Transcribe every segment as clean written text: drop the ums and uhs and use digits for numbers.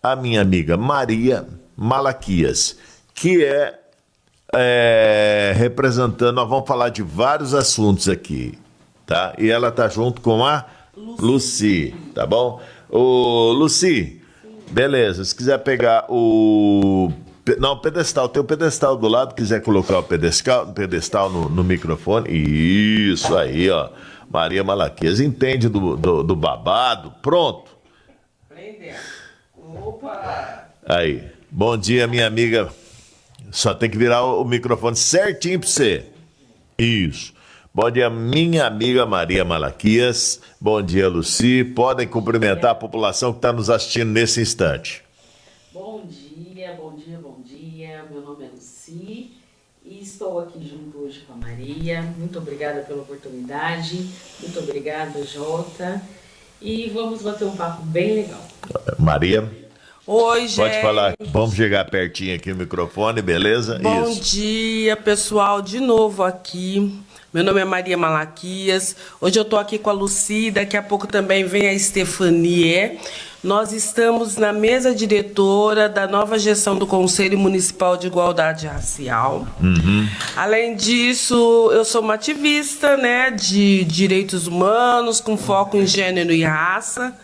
a minha amiga Maria Malaquias, que representando, nós vamos falar de vários assuntos aqui, tá? E ela tá junto com a Lucy, tá bom? Ô, Lucy, beleza, se quiser pegar o pedestal, tem o pedestal do lado, quiser colocar o pedestal no microfone, isso aí, ó, Maria Malaquias, entende do babado, pronto. Prendendo. Opa! Aí, bom dia, minha amiga. Só tem que virar o microfone certinho pra você. Isso. Bom dia, minha amiga Maria Malaquias. Bom dia, Lucy. Podem cumprimentar a população que está nos assistindo nesse instante. Bom dia, bom dia, bom dia. Meu nome é Lucy e estou aqui junto hoje com a Maria. Muito obrigada pela oportunidade. Muito obrigada, Jota. E vamos bater um papo bem legal. Maria? Oi, gente. Pode falar, vamos chegar pertinho aqui no microfone, beleza? Bom Isso. dia, pessoal, de novo aqui. Meu nome é Maria Malaquias. Hoje eu tô aqui com a Lucy, daqui a pouco também vem a Stefanie. Nós estamos na mesa diretora da nova gestão do Conselho Municipal de Igualdade Racial. Além disso, eu sou uma ativista, né, de direitos humanos, com foco em gênero e raça.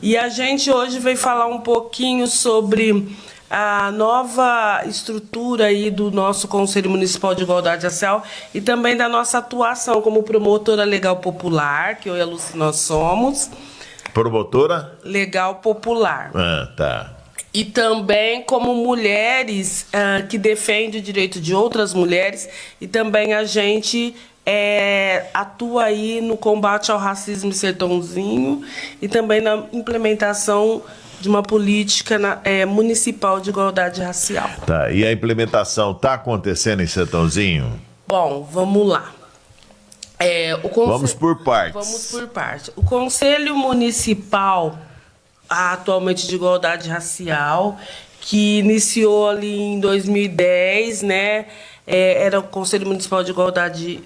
E a gente hoje veio falar um pouquinho sobre a nova estrutura aí do nosso Conselho Municipal de Igualdade Racial e também da nossa atuação como promotora legal popular, que eu e a Lucy nós somos. Promotora? Legal popular. Ah, tá. E também como mulheres que defendem o direito de outras mulheres e também a gente atua aí no combate ao racismo em Sertãozinho e também na implementação de uma política municipal de igualdade racial. Tá, e a implementação está acontecendo em Sertãozinho? Bom, vamos lá. Vamos por partes. Vamos por partes. O Conselho Municipal, atualmente de Igualdade Racial, que iniciou ali em 2010, né? Era o Conselho Municipal de Igualdade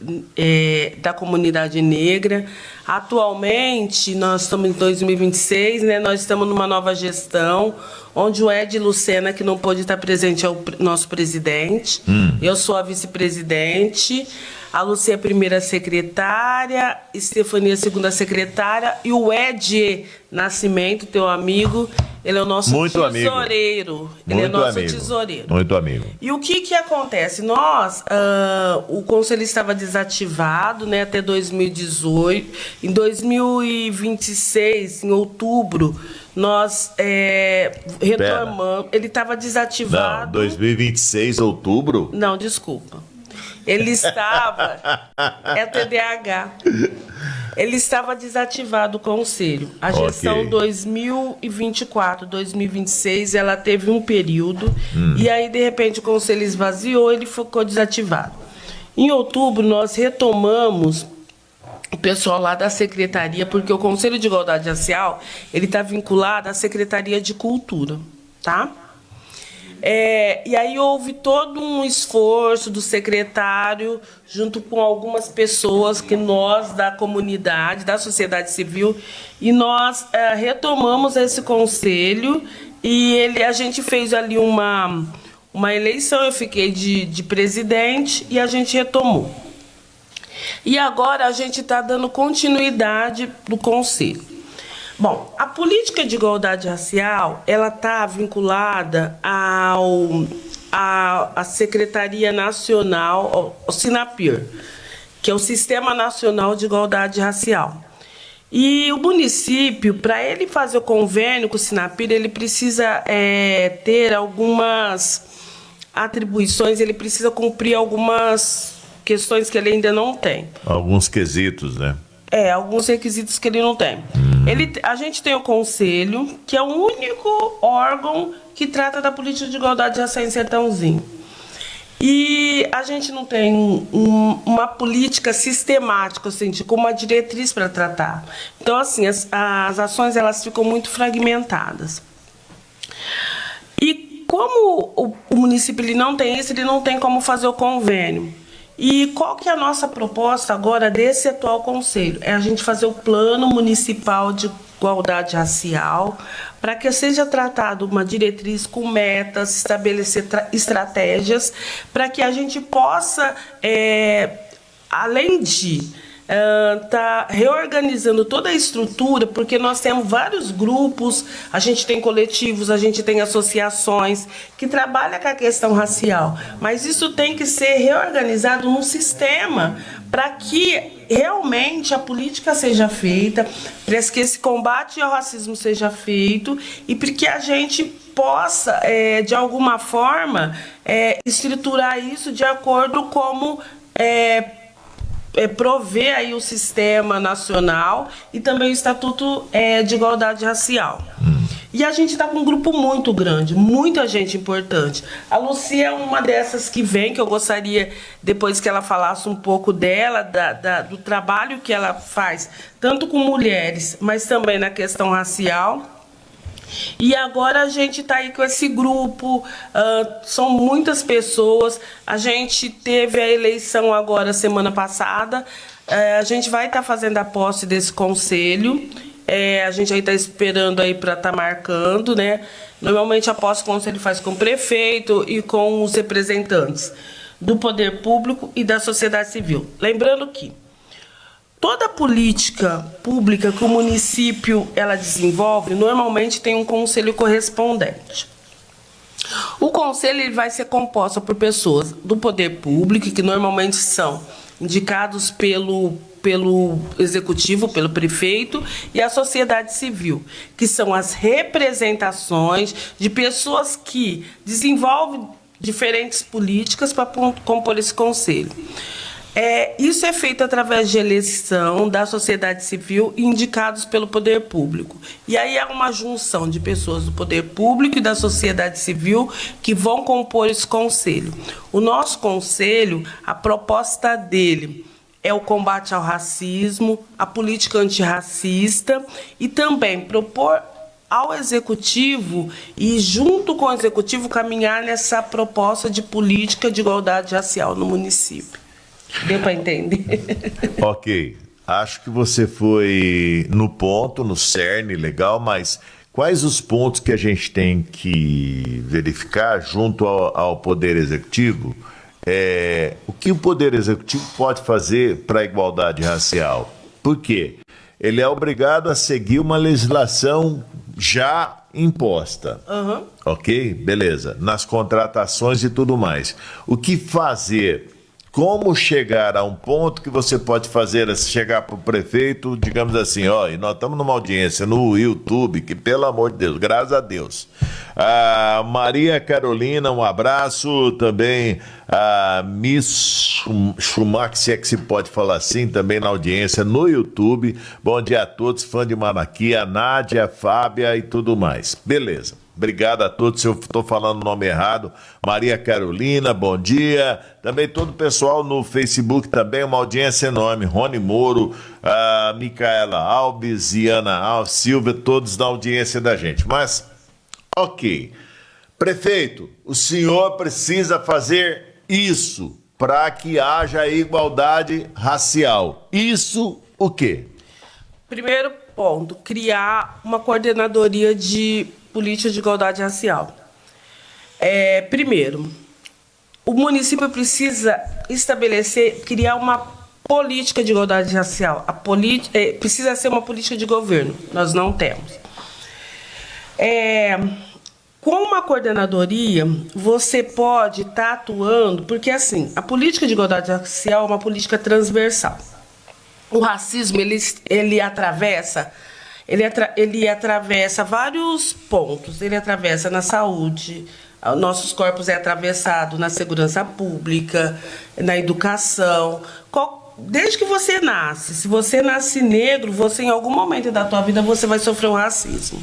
da Comunidade Negra. Atualmente, nós estamos em 2026, né? Nós estamos numa nova gestão, onde o Ed Lucena, que não pôde estar presente, é o nosso presidente. Eu sou a vice-presidente. A Lucy é a primeira secretária, Stefania a segunda secretária e o Ed Nascimento, teu amigo, ele é o nosso tesoureiro. Ele é nosso tesoureiro. Muito amigo. E o que acontece? Nós, o conselho estava desativado, né, até 2018. Em 2026, em outubro, nós retomamos. Ele estava desativado. Não, 2026, outubro? Não, desculpa. Ele estava... É TDAH. Ele estava desativado o conselho. A gestão 2024, 2026, ela teve um período. E aí, de repente, o conselho esvaziou, ele ficou desativado. Em outubro, nós retomamos o pessoal lá da secretaria, porque o Conselho de Igualdade Racial, ele está vinculado à Secretaria de Cultura, tá? E aí houve todo um esforço do secretário, junto com algumas pessoas que nós, da comunidade, da sociedade civil, e nós retomamos esse conselho e a gente fez ali uma eleição, eu fiquei de presidente e a gente retomou. E agora a gente está dando continuidade do conselho. Bom, a política de igualdade racial, ela está vinculada à Secretaria Nacional, ao SINAPIR, que é o Sistema Nacional de Igualdade Racial. E o município, para ele fazer o convênio com o SINAPIR, ele precisa ter algumas atribuições, ele precisa cumprir algumas questões que ele ainda não tem. Alguns quesitos, né? Alguns requisitos que ele não tem. A gente tem o Conselho, que é o único órgão que trata da política de igualdade racial em Sertãozinho. E a gente não tem uma política sistemática, assim, com uma diretriz para tratar. Então, assim, as ações elas ficam muito fragmentadas. E como o município ele não tem isso, ele não tem como fazer o convênio. E qual que é a nossa proposta agora desse atual conselho? É a gente fazer o Plano Municipal de Igualdade Racial para que seja tratado uma diretriz com metas, estabelecer estratégias, para que a gente possa, além de tá reorganizando toda a estrutura, porque nós temos vários grupos, a gente tem coletivos, a gente tem associações que trabalham com a questão racial, mas isso tem que ser reorganizado num sistema para que realmente a política seja feita, para que esse combate ao racismo seja feito e para que a gente possa, de alguma forma, estruturar isso de acordo como prover aí o sistema nacional e também o Estatuto de Igualdade Racial. E a gente está com um grupo muito grande, muita gente importante. A Lucy é uma dessas que vem, que eu gostaria, depois que ela falasse um pouco dela, do trabalho que ela faz, tanto com mulheres, mas também na questão racial. E agora a gente está aí com esse grupo, são muitas pessoas. A gente teve a eleição agora, semana passada. A gente vai estar fazendo a posse desse conselho. A gente aí está esperando aí para estar marcando, né? Normalmente a posse do conselho faz com o prefeito e com os representantes do poder público e da sociedade civil. Lembrando que toda política pública que o município ela desenvolve, normalmente tem um conselho correspondente. O conselho ele vai ser composto por pessoas do poder público, que normalmente são indicados pelo executivo, pelo prefeito, e a sociedade civil, que são as representações de pessoas que desenvolvem diferentes políticas para compor esse conselho. Isso é feito através de eleição da sociedade civil e indicados pelo poder público. E aí é uma junção de pessoas do poder público e da sociedade civil que vão compor esse conselho. O nosso conselho, a proposta dele é o combate ao racismo, a política antirracista e também propor ao executivo e, junto com o executivo, caminhar nessa proposta de política de igualdade racial no município. Deu para entender? Ok. Acho que você foi no ponto, no cerne, legal, mas quais os pontos que a gente tem que verificar junto ao Poder Executivo? O que o Poder Executivo pode fazer para a igualdade racial? Por quê? Ele é obrigado a seguir uma legislação já imposta. Uhum. Ok? Beleza. Nas contratações e tudo mais. O que fazer? Como chegar a um ponto que você pode fazer, chegar para o prefeito, digamos assim, e nós estamos numa audiência no YouTube, que pelo amor de Deus, graças a Deus. A Maria Carolina, um abraço, também a Miss Schumacher, se é que se pode falar assim, também na audiência no YouTube. Bom dia a todos, fã de Manaqui, a Nádia, a Fábia e tudo mais. Beleza. Obrigado a todos, se eu estou falando o nome errado. Maria Carolina, bom dia. Também todo o pessoal no Facebook, também uma audiência enorme. Rony Moro, a Micaela Alves, Iana Alves, Silvia, todos na audiência da gente. Mas, ok. Prefeito, o senhor precisa fazer isso para que haja igualdade racial. Isso o quê? Primeiro ponto, criar uma coordenadoria de política de igualdade racial. Primeiro, o município precisa criar uma política de igualdade racial. Precisa ser uma política de governo. Nós não temos. Com uma coordenadoria, você pode estar atuando, porque assim, a política de igualdade racial é uma política transversal. O racismo, ele atravessa vários pontos. Ele atravessa na saúde, nossos corpos é atravessado na segurança pública, na educação. Desde que você nasce, se você nasce negro, você em algum momento da tua vida você vai sofrer um racismo.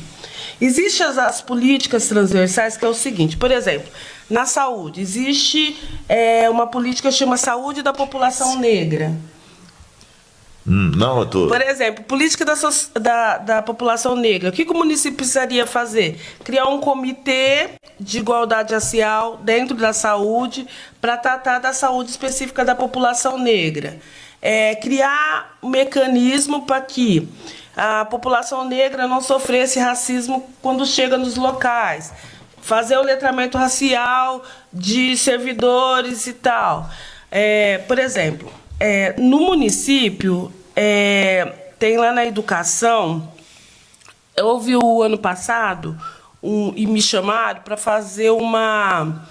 Existem as políticas transversais, que é o seguinte, por exemplo, na saúde, existe uma política que chama Saúde da População Negra. Não, doutor. Por exemplo, política da população negra. O que o município precisaria fazer? Criar um comitê de igualdade racial dentro da saúde para tratar da saúde específica da população negra. Criar um mecanismo para que a população negra não sofrer esse racismo quando chega nos locais. Fazer o letramento racial de servidores e tal. Por exemplo, no município, tem lá na educação, houve o ano passado, e me chamaram para fazer uma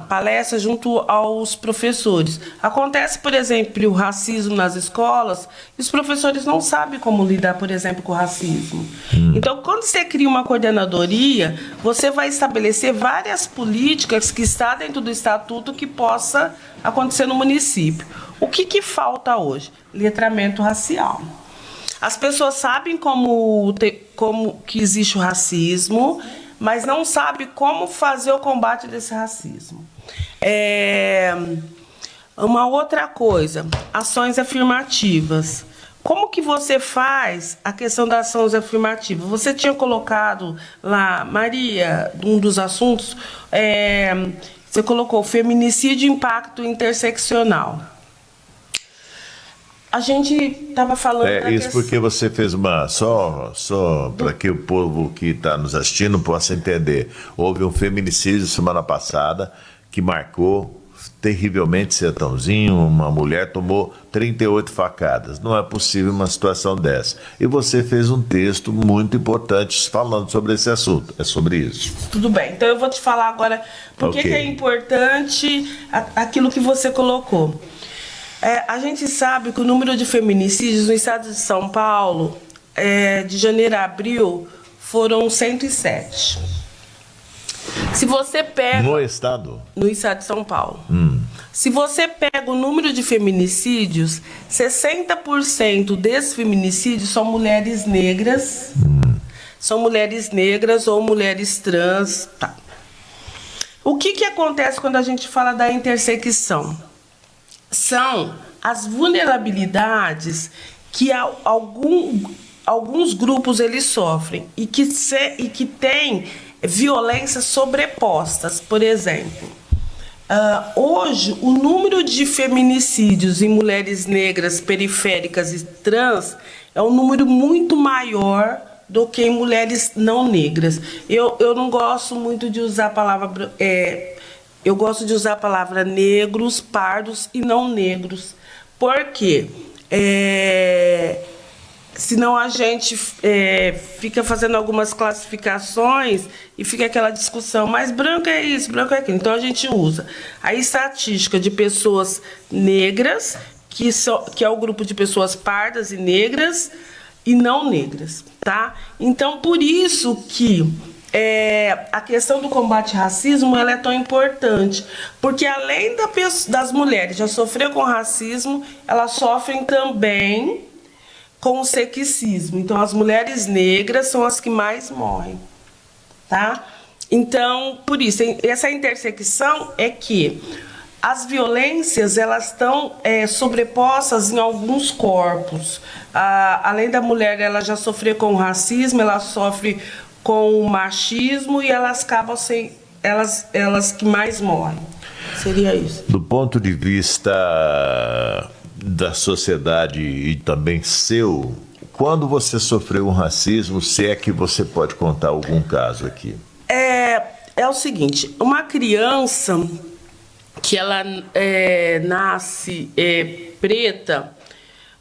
palestra junto aos professores. Acontece, por exemplo, o racismo nas escolas, e os professores não sabem como lidar, por exemplo, com o racismo. Então, quando você cria uma coordenadoria, você vai estabelecer várias políticas que estão dentro do estatuto que possa acontecer no município. O que falta hoje? Letramento racial. As pessoas sabem como que existe o racismo, mas não sabem como fazer o combate desse racismo. Uma outra coisa, ações afirmativas. Como que você faz a questão das ações afirmativas? Você tinha colocado lá, Maria, um dos assuntos, você colocou feminicídio e impacto interseccional. A gente estava falando... Isso porque você fez uma... Só para que o povo que está nos assistindo possa entender. Houve um feminicídio semana passada que marcou terrivelmente Sertãozinho. Uma mulher tomou 38 facadas. Não é possível uma situação dessa. E você fez um texto muito importante falando sobre esse assunto. É sobre isso. Tudo bem. Então eu vou te falar agora por que é importante aquilo que você colocou. A gente sabe que o número de feminicídios no estado de São Paulo, de janeiro a abril, foram 107. Se você pega... No estado? No estado de São Paulo. Se você pega o número de feminicídios, 60% desses feminicídios são mulheres negras. São mulheres negras ou mulheres trans. Tá. O que acontece quando a gente fala da intersecção? São as vulnerabilidades que alguns grupos eles sofrem e que têm violências sobrepostas. Por exemplo, hoje o número de feminicídios em mulheres negras, periféricas e trans é um número muito maior do que em mulheres não negras. Eu não gosto muito de usar a palavra... Eu gosto de usar a palavra negros, pardos e não negros. Por quê? Senão a gente fica fazendo algumas classificações e fica aquela discussão, mas branco é isso, branco é aquilo. Então a gente usa a estatística de pessoas negras, que é o grupo de pessoas pardas e negras e não negras, tá? Então por isso que a questão do combate ao racismo ela é tão importante, porque além das mulheres já sofrer com racismo, elas sofrem também com o sexismo. Então as mulheres negras são as que mais morrem, tá? Então, por isso, essa intersecção é que as violências elas estão sobrepostas em alguns corpos. Além da mulher ela já sofrer com o racismo, ela sofre com o machismo e elas acabam sendo elas que mais morrem. Seria isso. Do ponto de vista da sociedade e também seu, quando você sofreu um racismo, se é que você pode contar algum caso aqui? É o seguinte, uma criança que ela nasce preta,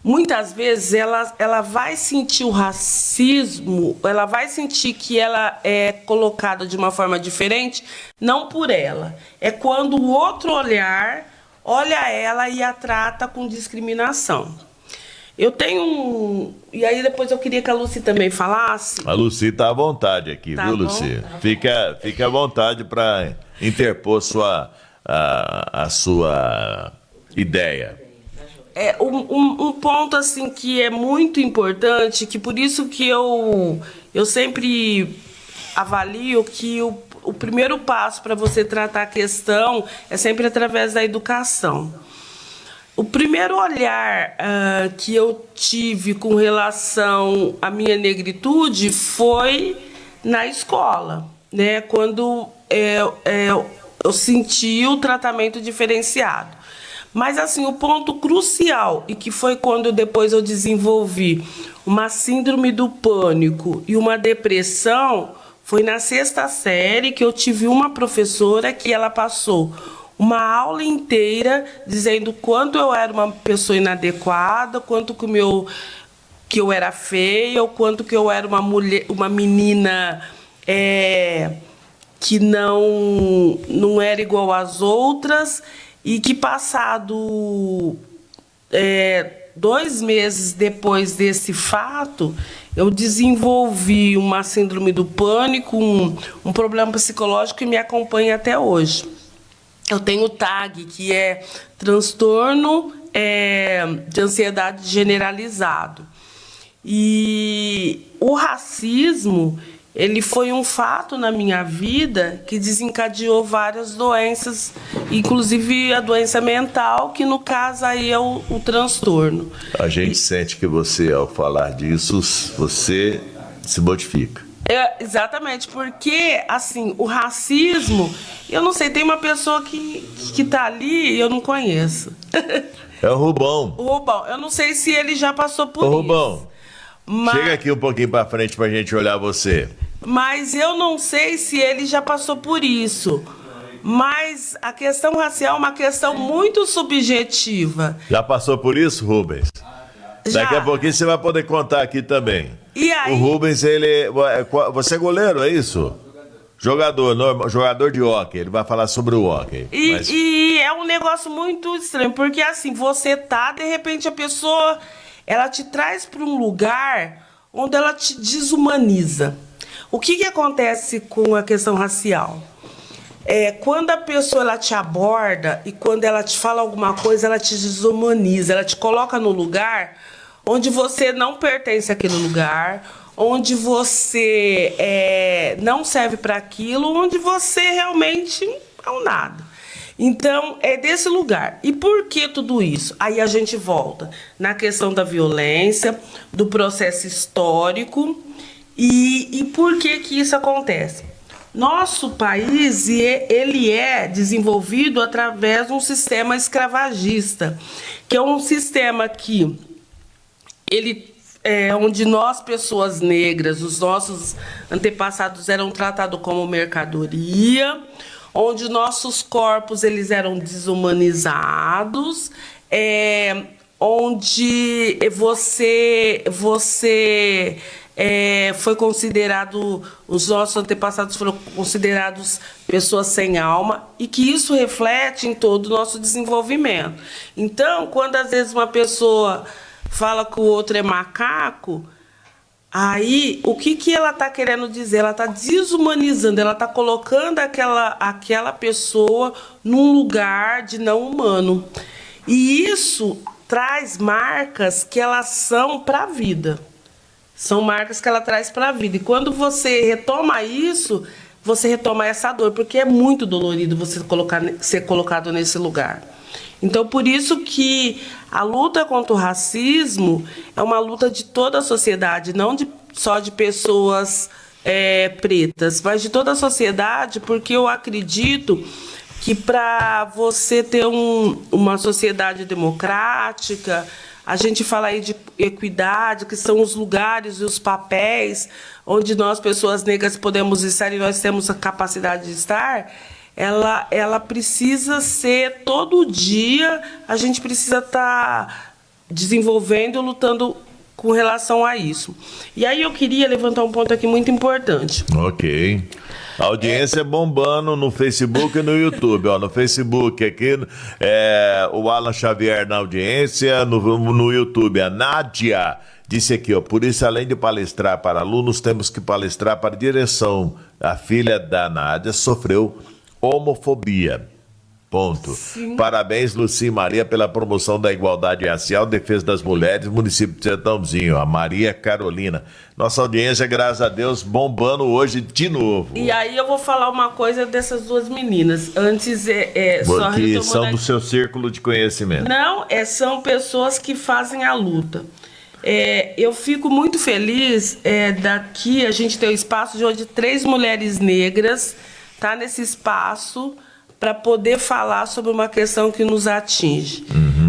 muitas vezes ela vai sentir o racismo, ela vai sentir que ela é colocada de uma forma diferente, não por ela. É quando o outro olha ela e a trata com discriminação. Eu tenho e aí depois eu queria que a Lucy também falasse. A Lucy está à vontade aqui, tá, viu, bom? Lucy? Fica à vontade para interpor a sua ideia. Um ponto assim que é muito importante, que por isso que eu sempre avalio que o primeiro passo para você tratar a questão é sempre através da educação. O primeiro olhar que eu tive com relação à minha negritude foi na escola, né? Quando eu senti o tratamento diferenciado. Mas assim, o ponto crucial, e que foi quando depois eu desenvolvi uma síndrome do pânico e uma depressão, foi na 6ª série que eu tive uma professora que ela passou uma aula inteira dizendo quanto eu era uma pessoa inadequada, quanto que eu era feia, o quanto que eu era uma mulher, uma menina que não era igual às outras, e que passado 2 meses depois desse fato, eu desenvolvi uma síndrome do pânico, um problema psicológico que me acompanha até hoje. Eu tenho TAG, que é transtorno de ansiedade generalizado. E o racismo, ele foi um fato na minha vida que desencadeou várias doenças, inclusive a doença mental, que no caso aí é o transtorno. A gente sente que você, ao falar disso, você se modifica. Exatamente, porque assim, o racismo, eu não sei, tem uma pessoa que tá ali e eu não conheço. É o Rubão. O Rubão, eu não sei se ele já passou por isso. Rubão, chega aqui um pouquinho pra frente pra gente olhar você. Mas eu não sei se ele já passou por isso. Mas a questão racial é uma questão muito subjetiva. Já passou por isso, Rubens? Já. Daqui a pouquinho você vai poder contar aqui também. E aí? O Rubens, você é goleiro, é isso? Jogador de hóquei. Ele vai falar sobre o hóquei. E é um negócio muito estranho, porque assim, você de repente a pessoa, ela te traz para um lugar onde ela te desumaniza. O que acontece com a questão racial? Quando a pessoa ela te aborda e quando ela te fala alguma coisa, ela te desumaniza, ela te coloca no lugar onde você não pertence àquele lugar, onde você não serve para aquilo, onde você realmente é um nada. Então, é desse lugar. E por que tudo isso? Aí a gente volta na questão da violência, do processo histórico e por que isso acontece. Nosso país, ele é desenvolvido através de um sistema escravagista, que é um sistema que onde nós, pessoas negras, os nossos antepassados eram tratados como mercadoria, onde nossos corpos eles eram desumanizados, onde você foi considerado, os nossos antepassados foram considerados pessoas sem alma, e que isso reflete em todo o nosso desenvolvimento. Então, quando às vezes uma pessoa fala que o outro é macaco, aí o que ela está querendo dizer? Ela está desumanizando, ela está colocando aquela pessoa num lugar de não humano. E isso traz marcas que elas são para a vida. São marcas que ela traz para a vida. E quando você retoma isso, você retoma essa dor, porque é muito dolorido você ser colocado nesse lugar. Então, por isso que a luta contra o racismo é uma luta de toda a sociedade, não só de pessoas pretas, mas de toda a sociedade, porque eu acredito que para você ter uma sociedade democrática, a gente fala aí de equidade, que são os lugares e os papéis onde nós, pessoas negras, podemos estar e nós temos a capacidade de estar, ela precisa ser, todo dia, a gente precisa estar desenvolvendo, lutando com relação a isso. E aí eu queria levantar um ponto aqui muito importante. Ok. A audiência bombando no Facebook e no YouTube. No Facebook aqui, o Alan Xavier na audiência, no YouTube a Nádia disse aqui, por isso, além de palestrar para alunos, temos que palestrar para a direção. A filha da Nádia sofreu homofobia. Ponto. Sim. Parabéns, Luci e Maria, pela promoção da igualdade racial, defesa das mulheres, município de Sertãozinho. A Maria Carolina. Nossa audiência, graças a Deus, bombando hoje de novo. E aí eu vou falar uma coisa dessas duas meninas. Antes, só que são do seu círculo de conhecimento. Não, são pessoas que fazem a luta. Eu fico muito feliz daqui a gente ter o espaço de onde 3 mulheres negras tá nesse espaço para poder falar sobre uma questão que nos atinge.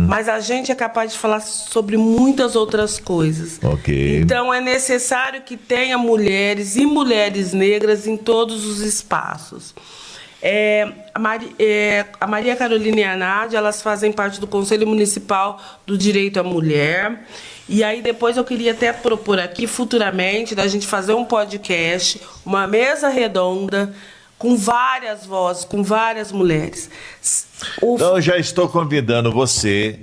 Mas a gente é capaz de falar sobre muitas outras coisas. Ok. Então, é necessário que tenha mulheres e mulheres negras em todos os espaços. A Maria Carolina e a Nádia, elas fazem parte do Conselho Municipal do Direito à Mulher. E aí, depois eu queria até propor aqui, futuramente, da gente fazer um podcast, uma mesa redonda, com várias vozes, com várias mulheres. Então, eu já estou convidando você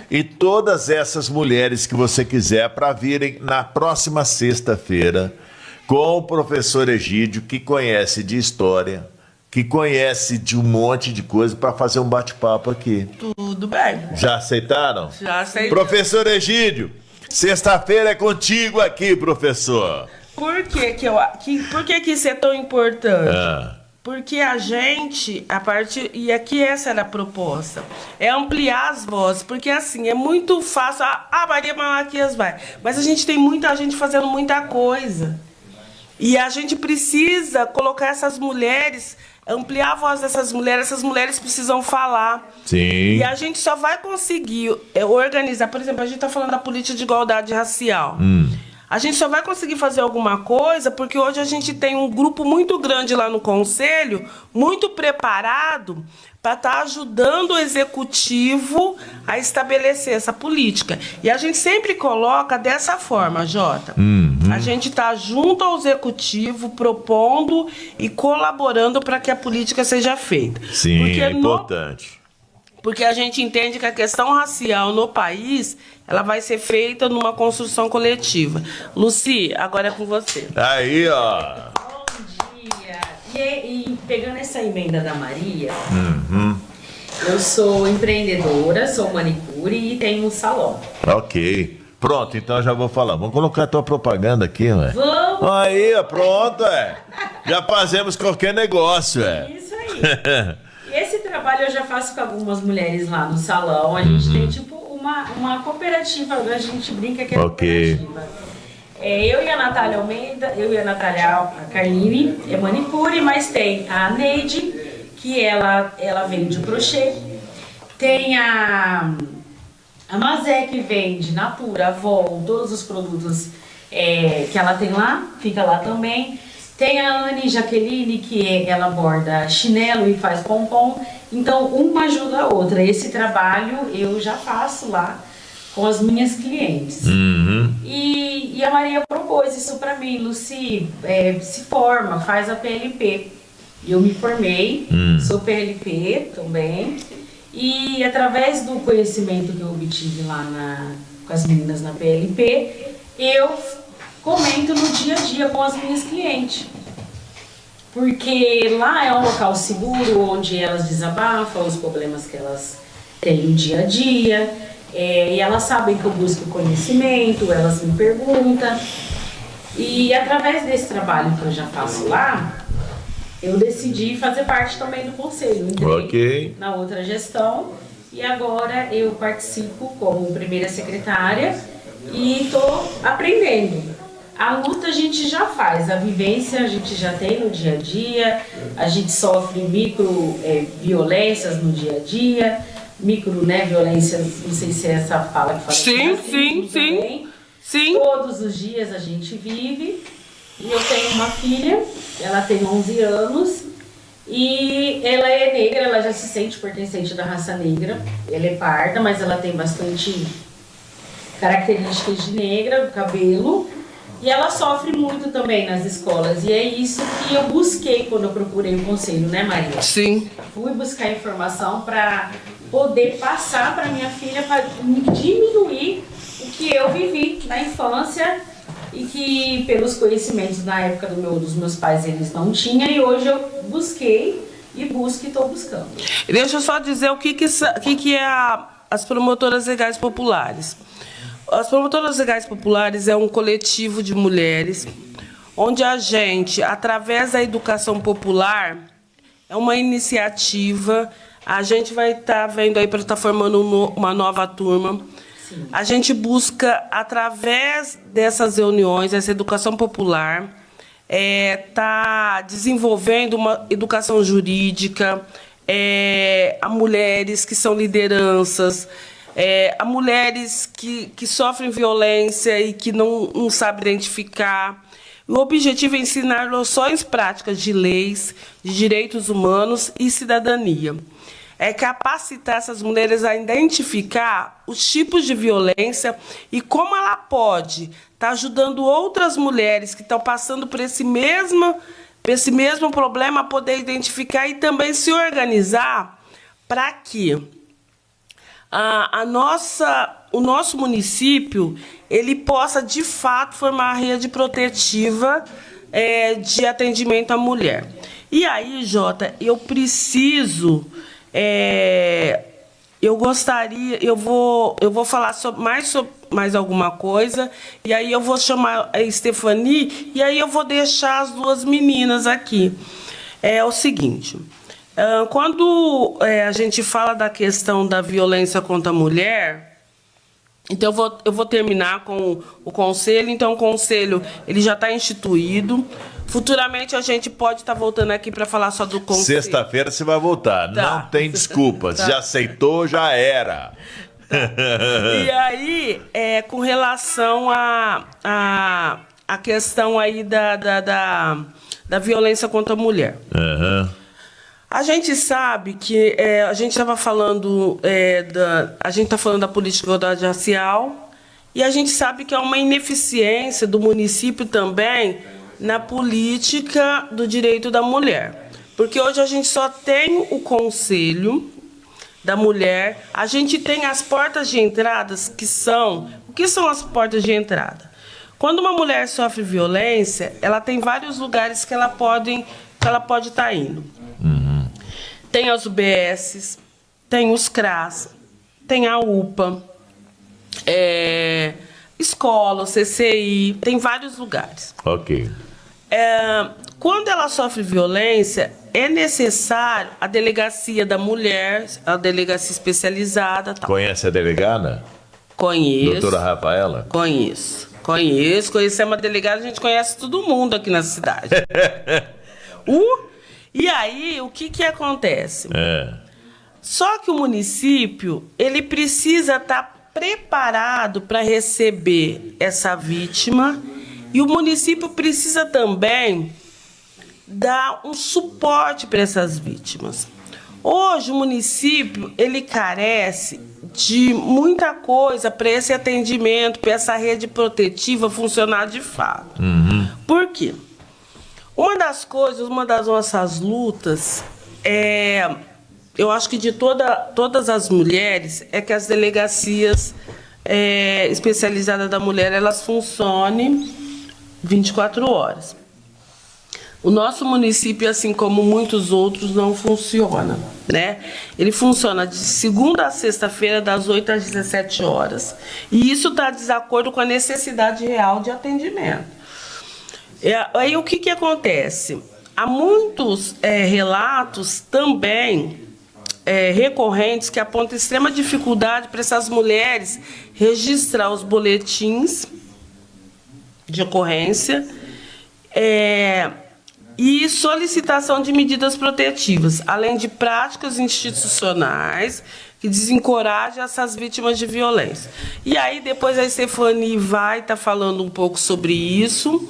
e todas essas mulheres que você quiser para virem na próxima sexta-feira com o professor Egídio, que conhece de história, que conhece de um monte de coisa, para fazer um bate-papo aqui. Tudo bem. Já aceitaram? Já aceitei. Professor Egídio, sexta-feira é contigo aqui, professor. Por que isso é tão importante? Porque a gente, e aqui essa era a proposta, é ampliar as vozes, porque assim, é muito fácil, Maria Malaquias vai, mas a gente tem muita gente fazendo muita coisa, e a gente precisa colocar essas mulheres, ampliar a voz dessas mulheres, essas mulheres precisam falar. Sim. E a gente só vai conseguir organizar, por exemplo, a gente está falando da política de igualdade racial. A gente só vai conseguir fazer alguma coisa porque hoje a gente tem um grupo muito grande lá no Conselho, muito preparado para estar ajudando o Executivo a estabelecer essa política. E a gente sempre coloca dessa forma, Jota. A gente está junto ao Executivo, propondo e colaborando para que a política seja feita. Sim, porque é importante. Porque a gente entende que a questão racial no país, ela vai ser feita numa construção coletiva. Luci, agora é com você. Aí, ó. Bom dia. E pegando essa emenda da Maria, eu sou empreendedora, sou manicure e tenho um salão. Ok. Pronto, então já vou falar. Vamos colocar a tua propaganda aqui, ué. Vamos! Aí, ó, pronto, já fazemos qualquer negócio, Isso aí. E esse trabalho eu já faço com algumas mulheres lá no salão. A gente tem tipo uma cooperativa, a gente brinca que é cooperativa. Eu e a Natália Almeida, eu e a Natália Carlini, é manicure, mas tem a Neide, que ela vende crochê. Tem a Mazé, que vende Natura, Avon, todos os produtos que ela tem lá, fica lá também. Tem a Anne Jaqueline, que ela borda chinelo e faz pompom. Então, uma ajuda a outra. Esse trabalho eu já faço lá com as minhas clientes. E a Maria propôs isso para mim. Luci, se forma, faz a PLP. Eu me formei, sou PLP também. E através do conhecimento que eu obtive lá com as meninas na PLP, eu comento no dia a dia com as minhas clientes. Porque lá é um local seguro, onde elas desabafam os problemas que elas têm no dia a dia. E elas sabem que eu busco conhecimento, elas me perguntam. E através desse trabalho que eu já faço lá, eu decidi fazer parte também do conselho. Entrei na outra gestão e agora eu participo como primeira secretária e estou aprendendo. A luta a gente já faz, a vivência a gente já tem no dia a dia, a gente sofre violências no dia a dia, violências, não sei se é essa fala que fala. Sim. Todos os dias a gente vive. E eu tenho uma filha, ela tem 11 anos e ela é negra, ela já se sente pertencente da raça negra. Ela é parda, mas ela tem bastante características de negra, o cabelo. E ela sofre muito também nas escolas. E é isso que eu busquei quando eu procurei o conselho, né, Maria? Sim. Fui buscar informação para poder passar para minha filha, para diminuir o que eu vivi na infância e que, pelos conhecimentos na época dos meus pais, eles não tinham. E hoje eu busquei e busco e estou buscando. Deixa eu só dizer o que é as promotoras legais populares. As promotoras legais populares é um coletivo de mulheres onde a gente, através da educação popular, é uma iniciativa. A gente vai estar vendo aí para estar formando uma nova turma. Sim. A gente busca, através dessas reuniões, essa educação popular, tá desenvolvendo uma educação jurídica, a mulheres que são lideranças, a mulheres que sofrem violência e que não sabem identificar. O objetivo é ensinar noções práticas de leis, de direitos humanos e cidadania. É capacitar essas mulheres a identificar os tipos de violência e como ela pode estar ajudando outras mulheres que estão passando por esse mesmo problema a poder identificar e também se organizar para que o nosso município ele possa, de fato, formar a rede protetiva de atendimento à mulher. E aí, Jota, eu preciso... eu vou falar mais alguma coisa, e aí eu vou chamar a Stephanie, e aí eu vou deixar as duas meninas aqui. É o seguinte... Quando a gente fala da questão da violência contra a mulher, então eu vou terminar com o conselho. Então, o conselho ele já está instituído. Futuramente a gente pode estar voltando aqui para falar só do conselho. Sexta-feira você vai voltar. Tá. Não tem desculpa. Tá. Já aceitou, já era. Tá. E aí, com relação à questão aí da violência contra a mulher. Uhum. A gente sabe que a gente estava falando a gente está falando da política de igualdade racial e a gente sabe que há uma ineficiência do município também na política do direito da mulher, porque hoje a gente só tem o conselho da mulher, a gente tem as portas de entradas o que são as portas de entrada? Quando uma mulher sofre violência, ela tem vários lugares que ela pode estar indo. Tem as UBSs, tem os CRAS, tem a UPA, escola, CCI, tem vários lugares. Ok. Quando ela sofre violência, é necessário a delegacia da mulher, a delegacia especializada. Tal. Conhece a delegada? Conheço. Doutora Rafaela? Conheço. Conhecer uma delegada, a gente conhece todo mundo aqui na cidade. E aí, o que acontece? Só que o município, ele precisa estar preparado para receber essa vítima e o município precisa também dar um suporte para essas vítimas. Hoje, o município, ele carece de muita coisa para esse atendimento, para essa rede protetiva funcionar de fato. Uhum. Por quê? Uma das nossas lutas, eu acho que de todas as mulheres, é que as delegacias especializadas da mulher, elas funcionem 24 horas. O nosso município, assim como muitos outros, não funciona, né? Ele funciona de segunda a sexta-feira, das 8 às 17 horas. E isso está de desacordo com a necessidade real de atendimento. Aí o que acontece? Há muitos relatos também recorrentes que apontam extrema dificuldade para essas mulheres registrar os boletins de ocorrência e solicitação de medidas protetivas, além de práticas institucionais que desencorajam essas vítimas de violência. E aí depois a Stephanie vai estar falando um pouco sobre isso.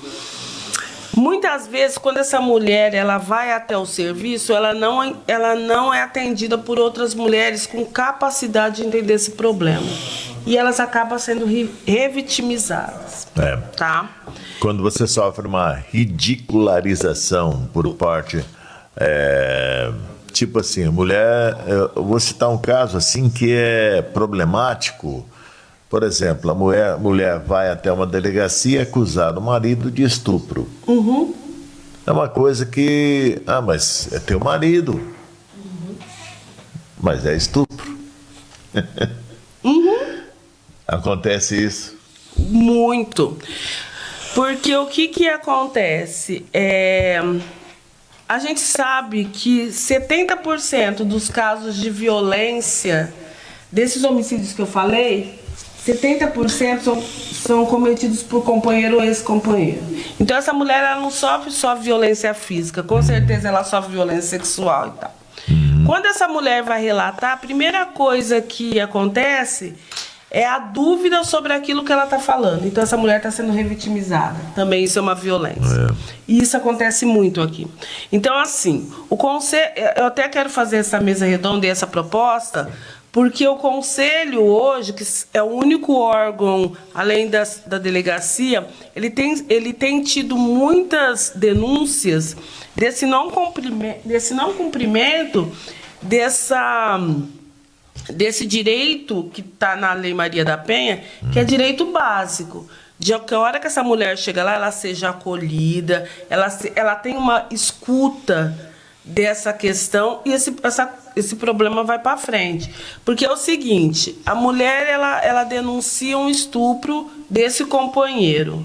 Muitas vezes, quando essa mulher ela vai até o serviço, ela não é atendida por outras mulheres com capacidade de entender esse problema. E elas acabam sendo revitimizadas. Tá? Quando você sofre uma ridicularização por parte... tipo assim, mulher... Eu vou citar um caso assim que é problemático. Por exemplo, a mulher vai até uma delegacia acusar o marido de estupro. Uhum. É uma coisa que... mas é teu marido. Uhum. Mas é estupro. Uhum. Acontece isso? Muito. Porque o que acontece? A gente sabe que 70% dos casos de violência, desses homicídios que eu falei... 70% são cometidos por companheiro ou ex-companheiro. Então, essa mulher ela não sofre só violência física, com certeza ela sofre violência sexual e tal. Quando essa mulher vai relatar, a primeira coisa que acontece é a dúvida sobre aquilo que ela está falando. Então, essa mulher está sendo revitimizada. Também isso é uma violência. E isso acontece muito aqui. Então, assim, o conselho... Eu até quero fazer essa mesa redonda e essa proposta, porque o conselho hoje, que é o único órgão, além da delegacia, ele tem tido muitas denúncias desse não cumprimento desse direito que está na Lei Maria da Penha, que é direito básico. De que a hora que essa mulher chega lá, ela seja acolhida, ela tem uma escuta dessa questão e esse problema vai para frente. Porque é o seguinte, a mulher ela denuncia um estupro desse companheiro.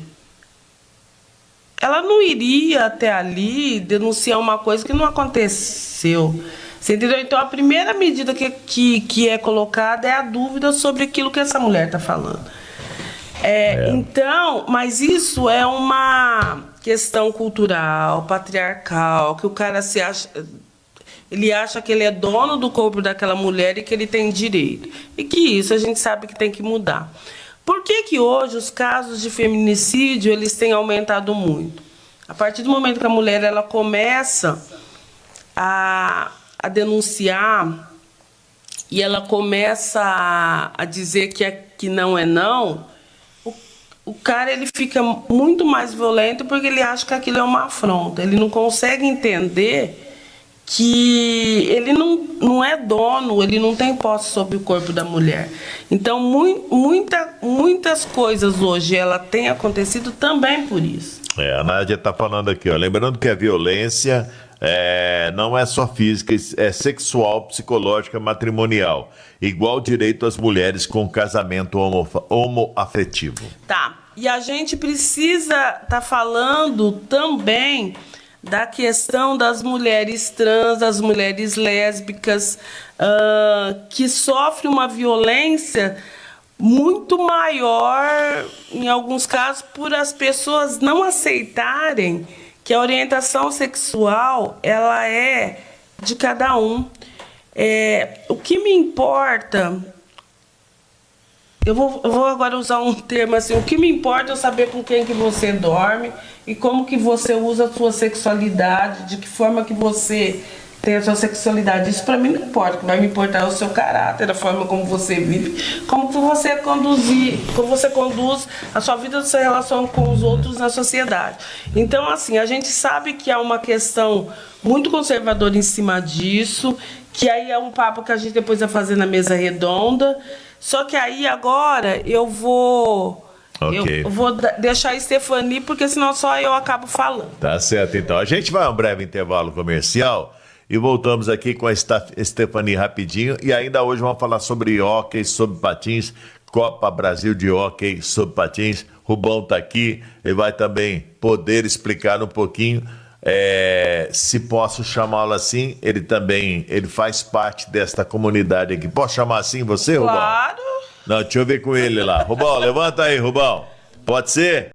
Ela não iria até ali denunciar uma coisa que não aconteceu. Você entendeu? Então, a primeira medida que é colocada é a dúvida sobre aquilo que essa mulher está falando. Então, mas isso é uma questão cultural, patriarcal, que o cara ele acha que ele é dono do corpo daquela mulher e que ele tem direito. E que isso a gente sabe que tem que mudar. Por que hoje os casos de feminicídio eles têm aumentado muito? A partir do momento que a mulher ela começa a denunciar e ela começa a dizer que não é não, o cara ele fica muito mais violento porque ele acha que aquilo é uma afronta. Ele não consegue entender que ele não é dono, ele não tem posse sobre o corpo da mulher. Então, muitas coisas hoje ela tem acontecido também por isso. A Nádia está falando aqui, ó, lembrando que a violência não é só física, é sexual, psicológica, matrimonial. Igual direito às mulheres com casamento homoafetivo. Tá. E a gente precisa estar falando também da questão das mulheres trans, das mulheres lésbicas, que sofrem uma violência muito maior, em alguns casos, por as pessoas não aceitarem que a orientação sexual ela é de cada um. O que me importa, eu vou agora usar um termo assim, o que me importa é saber com quem que você dorme e como que você usa a sua sexualidade, de que forma que você tem a sua sexualidade. Isso para mim não importa, o que vai me importar é o seu caráter, a forma como você vive, como que você conduz a sua vida, a sua relação com os outros na sociedade. Então, assim, a gente sabe que há uma questão muito conservadora em cima disso, que aí é um papo que a gente depois vai fazer na mesa redonda. Só que aí agora eu vou deixar a Stephanie, porque senão só eu acabo falando. Tá certo, então. A gente vai a um breve intervalo comercial e voltamos aqui com a Stephanie rapidinho. E ainda hoje vamos falar sobre hóquei, sobre patins, Copa Brasil de hóquei sobre patins. Rubão tá aqui, ele vai também poder explicar um pouquinho. Se posso chamá-lo assim, ele faz parte desta comunidade aqui. Posso chamar assim você, Rubão? Claro. Não, deixa eu ver com ele lá. Rubão, levanta aí, Rubão. Pode ser?